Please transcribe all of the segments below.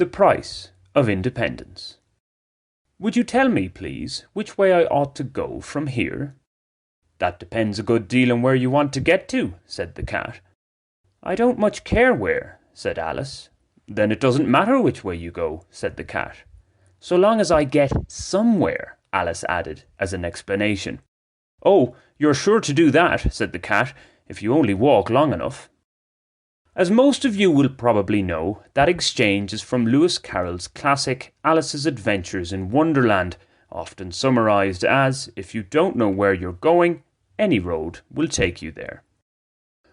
The price of independence. Would you tell me, please, which way I ought to go from here? That depends a good deal on where you want to get to, said the cat. I don't much care where, said Alice. Then it doesn't matter which way you go, said the cat. So long as I get somewhere, Alice added as an explanation. Oh, you're sure to do that, said the cat, if you only walk long enough. As most of you will probably know, that exchange is from Lewis Carroll's classic Alice's Adventures in Wonderland, often summarised as, if you don't know where you're going, any road will take you there.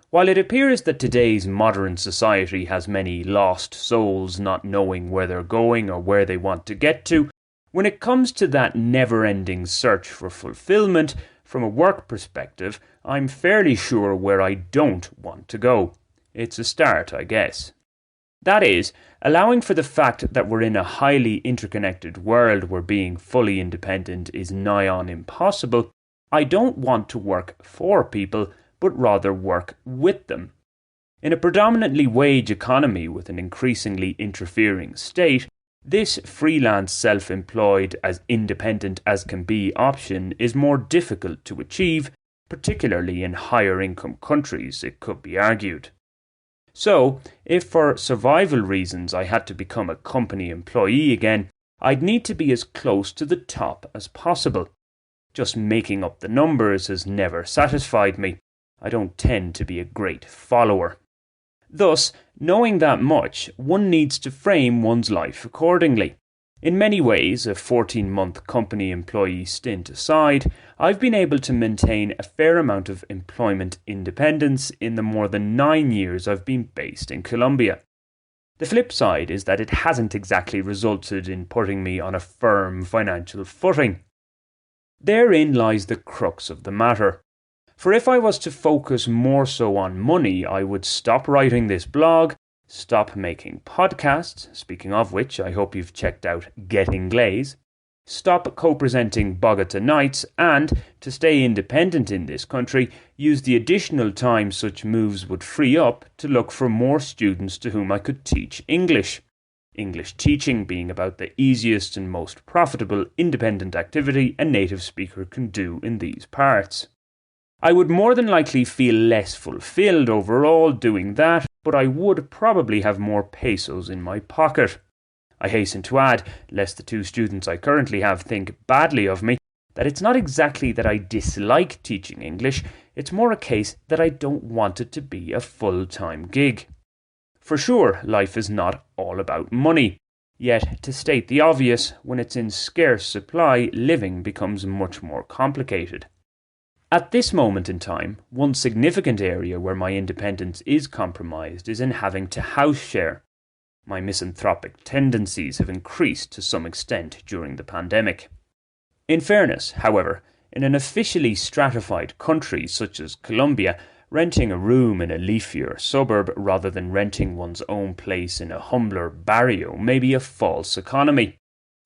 While it appears that today's modern society has many lost souls not knowing where they're going or where they want to get to, when it comes to that never-ending search for fulfilment, from a work perspective, I'm fairly sure where I don't want to go. It's a start, I guess. That is, allowing for the fact that we're in a highly interconnected world where being fully independent is nigh on impossible, I don't want to work for people, but rather work with them. In a predominantly wage economy with an increasingly interfering state, this freelance self-employed as independent as can be option is more difficult to achieve, particularly in higher income countries, it could be argued. So, if for survival reasons I had to become a company employee again, I'd need to be as close to the top as possible. Just making up the numbers has never satisfied me. I don't tend to be a great follower. Thus, knowing that much, one needs to frame one's life accordingly. In many ways, a 14-month company employee stint aside, I've been able to maintain a fair amount of employment independence in the more than 9 years I've been based in Colombia. The flip side is that it hasn't exactly resulted in putting me on a firm financial footing. Therein lies the crux of the matter. For if I was to focus more so on money, I would stop writing this blog, stop making podcasts, speaking of which, I hope you've checked out Getting Glaze, stop co-presenting Bogota Nights, and, to stay independent in this country, use the additional time such moves would free up to look for more students to whom I could teach English. English teaching being about the easiest and most profitable independent activity a native speaker can do in these parts. I would more than likely feel less fulfilled overall doing that, but I would probably have more pesos in my pocket. I hasten to add, lest the 2 students I currently have think badly of me, that it's not exactly that I dislike teaching English, it's more a case that I don't want it to be a full-time gig. For sure, life is not all about money. Yet, to state the obvious, when it's in scarce supply, living becomes much more complicated. At this moment in time, one significant area where my independence is compromised is in having to house share. My misanthropic tendencies have increased to some extent during the pandemic. In fairness, however, in an officially stratified country such as Colombia, renting a room in a leafier suburb rather than renting one's own place in a humbler barrio may be a false economy.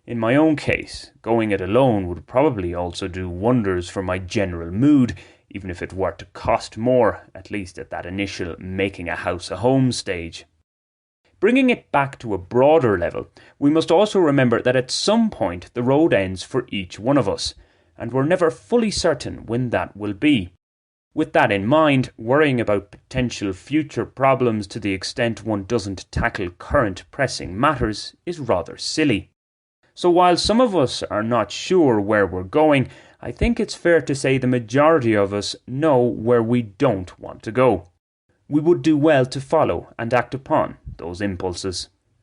In my own case, going it alone would probably also do wonders for my general mood, even if it were to cost more, at least at that initial making a house a home stage. Bringing it back to a broader level, we must also remember that at some point the road ends for each one of us, and we're never fully certain when that will be. With that in mind, worrying about potential future problems to the extent one doesn't tackle current pressing matters is rather silly. So while some of us are not sure where we're going, I think it's fair to say the majority of us know where we don't want to go. We would do well to follow and act upon those impulses.